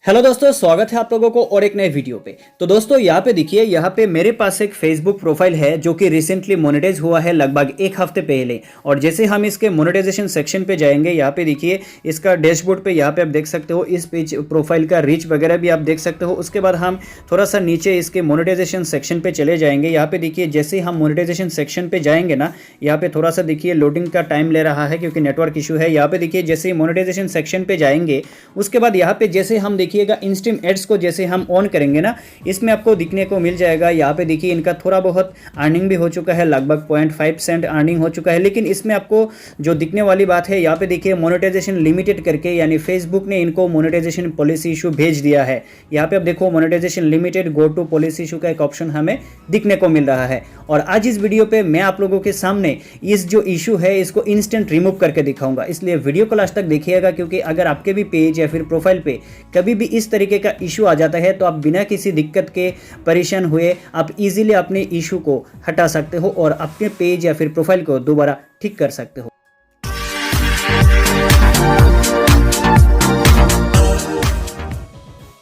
Hello दोस्तों, स्वागत है आप लोगों को और एक नए वीडियो पे। तो दोस्तों यहाँ पे देखिए, यहाँ पे मेरे पास एक फेसबुक प्रोफाइल है जो कि रिसेंटली मोनेटाइज हुआ है लगभग एक हफ्ते पहले। और जैसे हम इसके मोनेटाइजेशन सेक्शन पे जाएंगे, यहाँ पे देखिए इसका डैशबोर्ड पे यहाँ पे आप देख सकते हो, इस पेज प्रोफाइल का रीच वगैरह भी आप देख सकते हो। उसके बाद हम थोड़ा सा नीचे इसके मोनेटाइजेशन सेक्शन पे चले जाएंगे। यहाँ पे देखिए जैसे हम मोनेटाइजेशन सेक्शन पे जाएंगे ना, यहाँ पे थोड़ा सा देखिए लोडिंग का टाइम ले रहा है क्योंकि नेटवर्क इशू है। यहाँ पे देखिए जैसे मोनेटाइजेशन सेक्शन पे जाएंगे, उसके बाद यहाँ पे जैसे हम देखिएगा इंस्ट्रीम एड्स को जैसे हम ऑन करेंगे ना, इसमें आपको दिखने को मिल जाएगा। यहाँ पे देखिए इनका थोड़ा बहुत अर्निंग भी हो चुका है, लगभग 0.5 सेंट अर्निंग हो चुका है। लेकिन इसमें आपको जो दिखने वाली बात है, यहाँ पे देखिए मोनेटाइजेशन लिमिटेड करके, यानी फेसबुक ने इनको मोनेटाइजेशन पॉलिसी इशू भेज दिया है। यहाँ पे आप देखो monetisation limited go to policy issue का एक ऑप्शन हमें दिखने को मिल रहा है। और आज इस वीडियो पे मैं आप लोगों के सामने इस जो इशू है इसको इंस्टेंट रिमूव करके दिखाऊंगा, इसलिए वीडियो को लास्ट तक देखिएगा। क्योंकि अगर आपके भी पेज या फिर प्रोफाइल पे कभी भी इस तरीके का इशू आ जाता है तो आप बिना किसी दिक्कत के परेशान हुए आप इजीली अपने इशू को हटा सकते हो और अपने पेज या फिर प्रोफाइल को दोबारा ठीक कर सकते हो।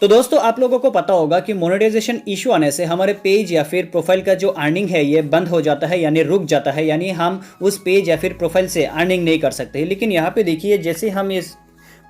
तो दोस्तों आप लोगों को पता होगा कि मोनेटाइजेशन इशू आने से हमारे पेज या फिर प्रोफाइल का जो अर्निंग है ये बंद हो जाता है, यानी रुक जाता है, यानी हम उस पेज या फिर प्रोफाइल से अर्निंग नहीं कर सकते। लेकिन यहाँ पे देखिए जैसे हम इस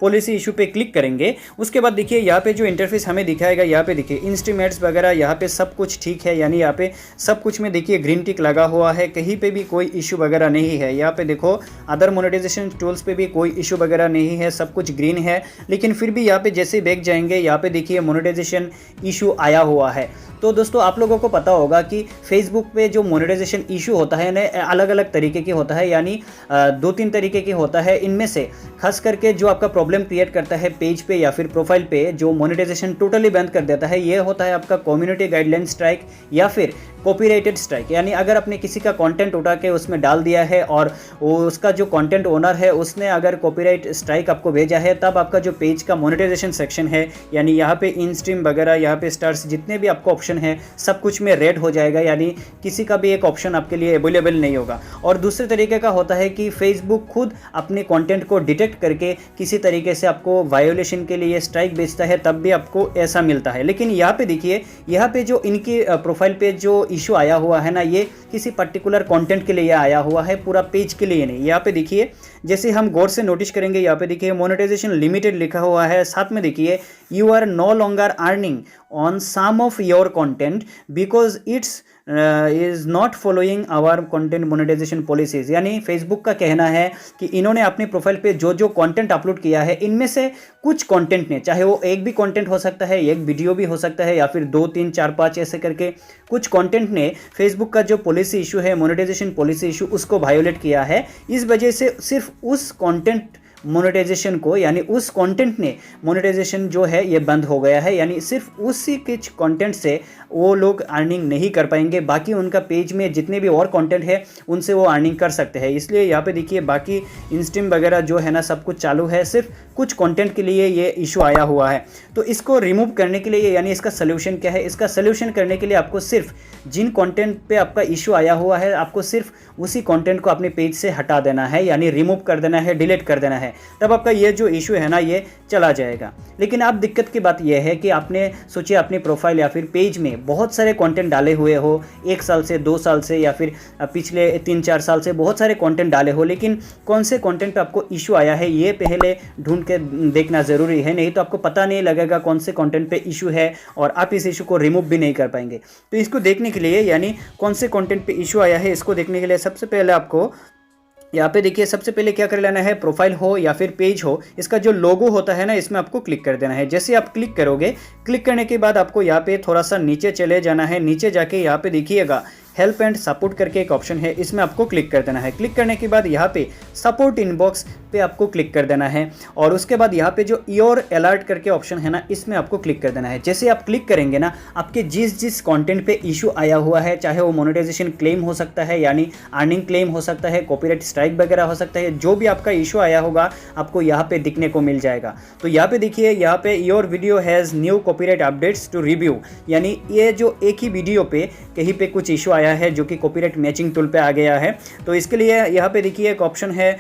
पॉलिसी इशू पे क्लिक करेंगे, उसके बाद देखिए यहाँ पे जो इंटरफेस हमें दिखाएगा, यहाँ पे देखिए इंस्ट्रीमेट्स वगैरह यहाँ पे सब कुछ ठीक है, यानी यहाँ पे सब कुछ में देखिए ग्रीन टिक लगा हुआ है, कहीं पे भी कोई इशू वगैरह नहीं है। यहाँ पे देखो अदर मोनेटाइजेशन टूल्स पे भी कोई इशू वगैरह नहीं है, सब कुछ ग्रीन है। लेकिन फिर भी यहाँ पे जैसे बैक जाएंगे, यहाँ पे देखिए मोनेटाइजेशन इशू आया हुआ है। तो दोस्तों आप लोगों को पता होगा कि फेसबुक पे जो मोनेटाइजेशन इशू होता है ना, अलग अलग तरीके के होता है, यानी 2-3 तरीके के होता है। इनमें से खास करके जो आपका प्रॉब्लम क्रिएट करता है पेज पे या फिर प्रोफाइल पे, जो मोनेटाइजेशन टोटली बंद कर देता है, ये होता है आपका कम्युनिटी गाइडलाइन स्ट्राइक या फिर कॉपीराइटेड स्ट्राइक। यानी अगर आपने किसी का कंटेंट उठा के उसमें डाल दिया है और उसका जो कंटेंट ओनर है उसने अगर कॉपीराइट स्ट्राइक आपको भेजा है, तब आपका जो पेज का मोनेटाइजेशन सेक्शन है, यानी यहाँ पे इन स्ट्रीम वगैरह, यहाँ पे स्टार्स, जितने भी आपको ऑप्शन है सब कुछ में रेड हो जाएगा, यानी किसी का भी एक ऑप्शन आपके लिए अवेलेबल नहीं होगा। और दूसरे तरीके का होता है कि फेसबुक खुद अपने कंटेंट को डिटेक्ट करके किसी तरीके से आपको वायोलेशन के लिए स्ट्राइक भेजता है, तब भी आपको ऐसा मिलता है। लेकिन यहाँ पे देखिए, यहाँ पे जो इनकी प्रोफाइल पे जो इशू आया हुआ है ना, ये किसी पर्टिकुलर कंटेंट के लिए आया हुआ है, पूरा पेज के लिए नहीं। यहाँ पे देखिए जैसे हम गौर से नोटिस करेंगे, यहाँ पे देखिए मोनेटाइजेशन लिमिटेड लिखा हुआ है, साथ में देखिए you are no longer earning on some of your content because it's is not following our content monetisation policies. यानी फेसबुक का कहना है कि इन्होंने अपनी प्रोफाइल पे जो जो कंटेंट अपलोड किया है, इनमें से कुछ कंटेंट ने, चाहे वो एक भी कंटेंट हो सकता है, एक वीडियो भी हो सकता है, या फिर 2, 3, 4, 5 ऐसे करके कुछ कंटेंट ने फेसबुक का जो पॉलिसी इशू है, मोनेटाइजेशन पॉलिसी इशू, उसको वायोलेट किया है। इस वजह से सिर्फ उस कंटेंट मोनेटाइजेशन को, यानी उस कंटेंट ने मोनेटाइजेशन जो है ये बंद हो गया है, यानी सिर्फ उसी कुछ कंटेंट से वो लोग अर्निंग नहीं कर पाएंगे। बाकी उनका पेज में जितने भी और कंटेंट है उनसे वो अर्निंग कर सकते हैं। इसलिए यहाँ पे देखिए बाकी इंस्ट्रीम वगैरह जो है ना, सब कुछ चालू है, सिर्फ कुछ कंटेंट के लिए ये इशू आया हुआ है। तो इसको रिमूव करने के लिए, यानी इसका सोल्यूशन क्या है, इसका सोल्यूशन करने के लिए आपको सिर्फ जिन कंटेंट पे आपका इशू आया हुआ है, आपको सिर्फ उसी कंटेंट को अपने पेज से हटा देना है, यानी रिमूव कर देना है, डिलीट कर देना है, तब आपका ये जो इशू है ना ये चला जाएगा। लेकिन आप दिक्कत की बात यह है कि आपने सोचिए अपनी प्रोफाइल या फिर पेज में बहुत सारे कंटेंट डाले हुए हो, 1 साल से, 2 साल से, या फिर पिछले 3-4 साल से बहुत सारे कंटेंट डाले हो, लेकिन कौन से कंटेंट पे आपको इशू आया है ये पहले ढूंढ के देखना ज़रूरी है, नहीं तो आपको पता नहीं लगेगा कौन से कंटेंट पे इशू है और आप इस इशू को रिमूव भी नहीं कर पाएंगे। तो इसको देखने के लिए, यानी कौन से कंटेंट पे इशू आया है, इसको देखने के लिए सबसे पहले आपको यहाँ पे देखिए सबसे पहले क्या कर लेना है, प्रोफाइल हो या फिर पेज हो, इसका जो लोगो होता है ना, इसमें आपको क्लिक कर देना है। जैसे आप क्लिक करोगे, क्लिक करने के बाद आपको यहाँ पे थोड़ा सा नीचे चले जाना है। नीचे जाके यहाँ पे देखिएगा हेल्प एंड सपोर्ट करके एक ऑप्शन है, इसमें आपको क्लिक कर देना है। क्लिक करने के बाद यहाँ पे सपोर्ट इनबॉक्स पे आपको क्लिक कर देना है और उसके बाद यहाँ पे जो योर अलर्ट करके ऑप्शन है ना, इसमें आपको क्लिक कर देना है। जैसे आप क्लिक करेंगे ना, आपके जिस जिस कंटेंट पे इशू आया हुआ है, चाहे वो मोनेटाइजेशन क्लेम हो सकता है, यानी अर्निंग क्लेम हो सकता है, कॉपीराइट स्ट्राइक वगैरह हो सकता है, जो भी आपका इशू आया होगा आपको यहाँ पे दिखने को मिल जाएगा। तो यहाँ पे देखिए, यहाँ पे your video has new copyright updates to review, यानी ये जो एक ही वीडियो पे कहीं पे कुछ इशू आया आया है जो कि कॉपीराइट मैचिंग टूल पे आ गया है। तो इसके लिए यहाँ पे देखिए एक ऑप्शन है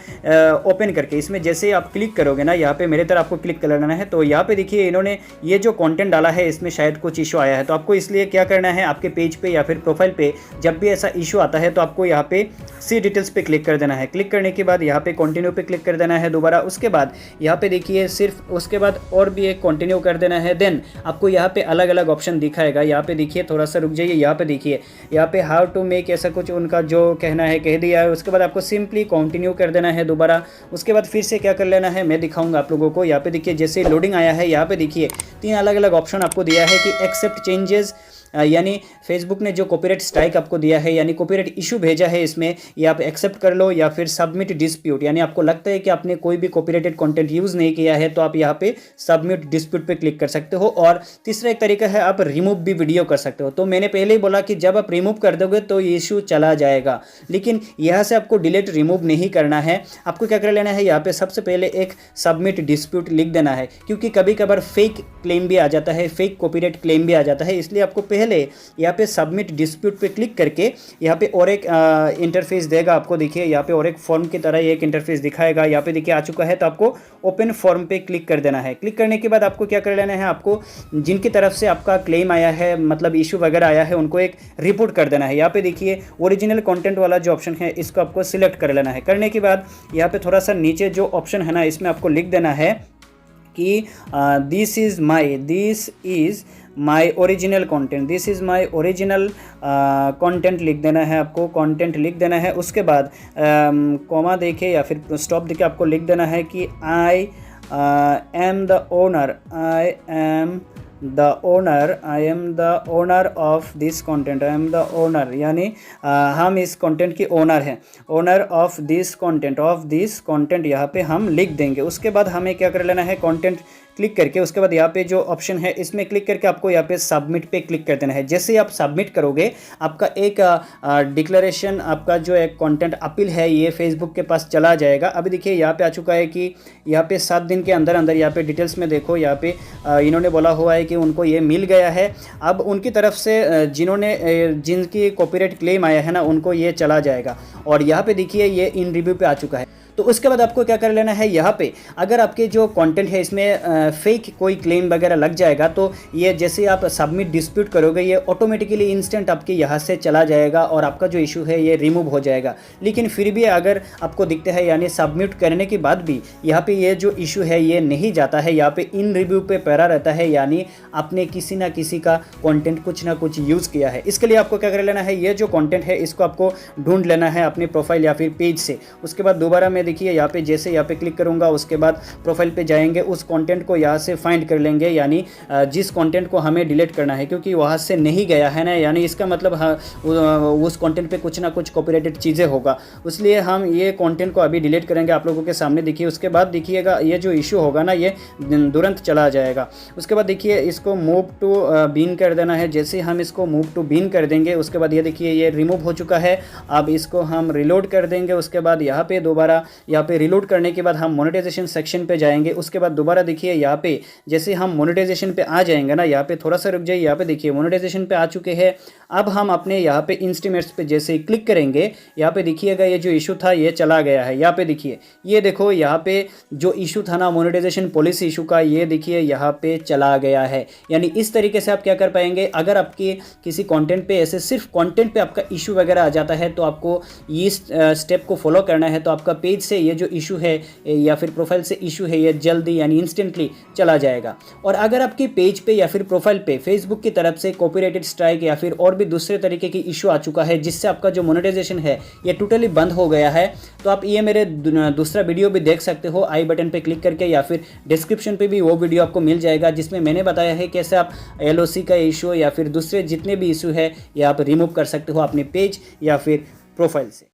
ओपन करके, इसमें जैसे आप क्लिक करोगे ना, यहाँ पे मेरे तरह आपको क्लिक कर लेना है। तो यहाँ पे देखिए इन्होंने ये जो कंटेंट डाला है इसमें शायद कुछ इशू आया है। तो आपको इसलिए क्या करना है, आपके पेज पे या फिर प्रोफाइल पे जब भी ऐसा इशू आता है तो आपको यहाँ पे सी डिटेल्स पे क्लिक कर देना है। क्लिक करने के बाद यहाँ पे कंटिन्यू पे क्लिक कर देना है दोबारा। उसके बाद यहाँ पे देखिए सिर्फ उसके बाद और भी एक कंटिन्यू कर देना है। देन आपको यहाँ पे अलग अलग ऑप्शन दिखाएगा। यहाँ पे देखिए थोड़ा सा रुक जाइए, यहाँ पे देखिए यहाँ पे हाउ टू मेक ऐसा कुछ उनका जो कहना है कह दिया है। उसके बाद आपको सिंपली कंटिन्यू कर देना है दोबारा। उसके बाद फिर से क्या कर लेना है मैं दिखाऊंगा आप लोगों को। यहाँ पे देखिए जैसे लोडिंग आया है, यहाँ पे देखिए 3 अलग अलग ऑप्शन आपको दिया है कि एक्सेप्ट चेंजेस, यानी फेसबुक ने जो कॉपीराइट स्ट्राइक आपको दिया है यानी कॉपीराइट इशू भेजा है इसमें, ये आप एक्सेप्ट कर लो, या फिर सबमिट डिस्प्यूट, यानी आपको लगता है कि आपने कोई भी कॉपीराइटेड कंटेंट यूज़ नहीं किया है तो आप यहाँ पे सबमिट डिस्प्यूट पे क्लिक कर सकते हो। और तीसरा एक तरीका है आप रिमूव भी वीडियो कर सकते हो। तो मैंने पहले ही बोला कि जब आप रिमूव कर दोगे तो ये इशू चला जाएगा, लेकिन यहाँ से आपको डिलीट रिमूव नहीं करना है। आपको क्या कर लेना है, यहाँ पे सबसे पहले एक सबमिट डिस्प्यूट लिख देना है, क्योंकि कभी कभार फेक क्लेम भी आ जाता है, फेक कॉपीराइट क्लेम भी आ जाता है। इसलिए आपको पहले यहाँ पे सबमिट डिस्प्यूट पे क्लिक करके यहाँ पे और एक इंटरफेस देगा आपको। देखिए यहाँ पे और एक फॉर्म की तरह एक इंटरफेस दिखाएगा। यहाँ पे देखिए आ चुका है, तो आपको ओपन फॉर्म पे क्लिक कर देना है। क्लिक करने के बाद आपको क्या कर लेना है, आपको जिनकी तरफ से आपका क्लेम आया है, मतलब इशू वगैरह आया है, उनको एक रिपोर्ट कर देना है। यहाँ पे देखिए ओरिजिनल कंटेंट वाला जो ऑप्शन है इसको आपको सिलेक्ट कर लेना है। करने के बाद यहाँ पे थोड़ा सा नीचे जो ऑप्शन है ना, इसमें आपको लिख देना है कि this is my original content, this is my original content लिख देना है। आपको कंटेंट लिख देना है। उसके बाद कॉमा देके या फिर स्टॉप देके आपको लिख देना है कि I am the owner of this content, I am the owner, यानी हम इस कंटेंट की ओनर हैं, ओनर ऑफ दिस कंटेंट यहाँ पे हम लिख देंगे। उसके बाद हमें क्या कर लेना है, कंटेंट क्लिक करके उसके बाद यहाँ पे जो ऑप्शन है इसमें क्लिक करके आपको यहाँ पे सबमिट पे क्लिक कर देना है। जैसे ही आप सबमिट करोगे आपका एक डिक्लेरेशन, आपका जो एक कंटेंट अपील है ये फेसबुक के पास चला जाएगा। अभी देखिए यहाँ पे आ चुका है कि यहाँ पे 7 दिन के अंदर अंदर, यहाँ पे डिटेल्स में देखो, यहाँ पे इन्होंने बोला हुआ है कि उनको ये मिल गया है। अब उनकी तरफ से जिनकी कॉपीराइट क्लेम आया है ना, उनको ये चला जाएगा। और यहाँ पे देखिए ये इन रिव्यू पे आ चुका है। तो उसके बाद आपको क्या कर लेना है, यहाँ पे अगर आपके जो कंटेंट है इसमें फेक कोई क्लेम वगैरह लग जाएगा तो ये जैसे आप सबमिट डिस्प्यूट करोगे ये ऑटोमेटिकली इंस्टेंट आपके यहाँ से चला जाएगा और आपका जो इशू है ये रिमूव हो जाएगा। लेकिन फिर भी अगर आपको दिखता है यानी सबमिट करने के बाद भी यहाँ पे ये जो इशू है ये नहीं जाता है, यहाँ पे इन रिव्यू पे पैरा रहता है, यानी आपने किसी ना किसी का कंटेंट कुछ ना कुछ यूज़ किया है। इसके लिए आपको क्या कर लेना है, ये जो कंटेंट है इसको आपको ढूंढ लेना है अपने प्रोफाइल या फिर पेज से। उसके बाद दोबारा मैं देखिए यहाँ पे जैसे यहाँ पे क्लिक करूंगा उसके बाद प्रोफाइल पे जाएंगे, उस कंटेंट को यहाँ से फाइंड कर लेंगे, यानी जिस कंटेंट को हमें डिलीट करना है, क्योंकि वहाँ से नहीं गया है ना, यानी इसका मतलब उस कंटेंट पे कुछ ना कुछ कॉपीराइटेड चीज़ें होगा, इसलिए हम ये कंटेंट को अभी डिलीट करेंगे आप लोगों के सामने। देखिए उसके बाद देखिएगा ये जो इशू होगा ना ये तुरंत चला जाएगा। उसके बाद देखिए इसको मूव टू बीन कर देना है। जैसे हम इसको मूव टू बीन कर देंगे उसके बाद ये देखिए ये रिमूव हो चुका है। अब इसको हम रिलोड कर देंगे। उसके बाद यहाँ पे दोबारा यहाँ पे रिलोड करने के बाद हम मोनेटाइजेशन सेक्शन पे जाएंगे। उसके बाद दोबारा देखिए यहाँ पे जैसे हम मोनेटाइजेशन पे आ जाएंगे ना, यहाँ पे थोड़ा सा रुक जाइए, यहाँ पे देखिए मोनेटाइजेशन पे आ चुके हैं। अब हम अपने यहाँ पे इंस्टीमेट्स पे जैसे ही क्लिक करेंगे यहाँ पे देखिएगा ये जो इशू था ये चला गया है। यहाँ पे देखिए ये देखो यहाँ पे जो इशू था ना मोनेटाइजेशन पॉलिसी इशू का, ये देखिए यहाँ पे चला गया है। यानी इस तरीके से आप क्या कर पाएंगे, अगर आपके किसी कंटेंट पे ऐसे सिर्फ कंटेंट पे आपका इशू वगैरह आ जाता है तो आपको इस स्टेप को फॉलो करना है, तो आपका पेज से ये जो इशू है या फिर प्रोफाइल से इशू है ये जल्दी यानी इंस्टेंटली चला जाएगा। और अगर आपकी पेज पे या फिर प्रोफाइल पे फेसबुक की तरफ से कॉपीराइटेड स्ट्राइक या फिर और भी दूसरे तरीके की इशू आ चुका है जिससे आपका जो मोनेटाइजेशन है ये टोटली बंद हो गया है, तो आप ये मेरे दूसरा वीडियो भी देख सकते हो आई बटन पे क्लिक करके, या फिर डिस्क्रिप्शन पे भी वो वीडियो आपको मिल जाएगा जिसमें मैंने बताया है कैसे आप LOC का इशू या फिर दूसरे जितने भी इशू है ये आप रिमूव कर सकते हो अपने पेज या फिर प्रोफाइल से।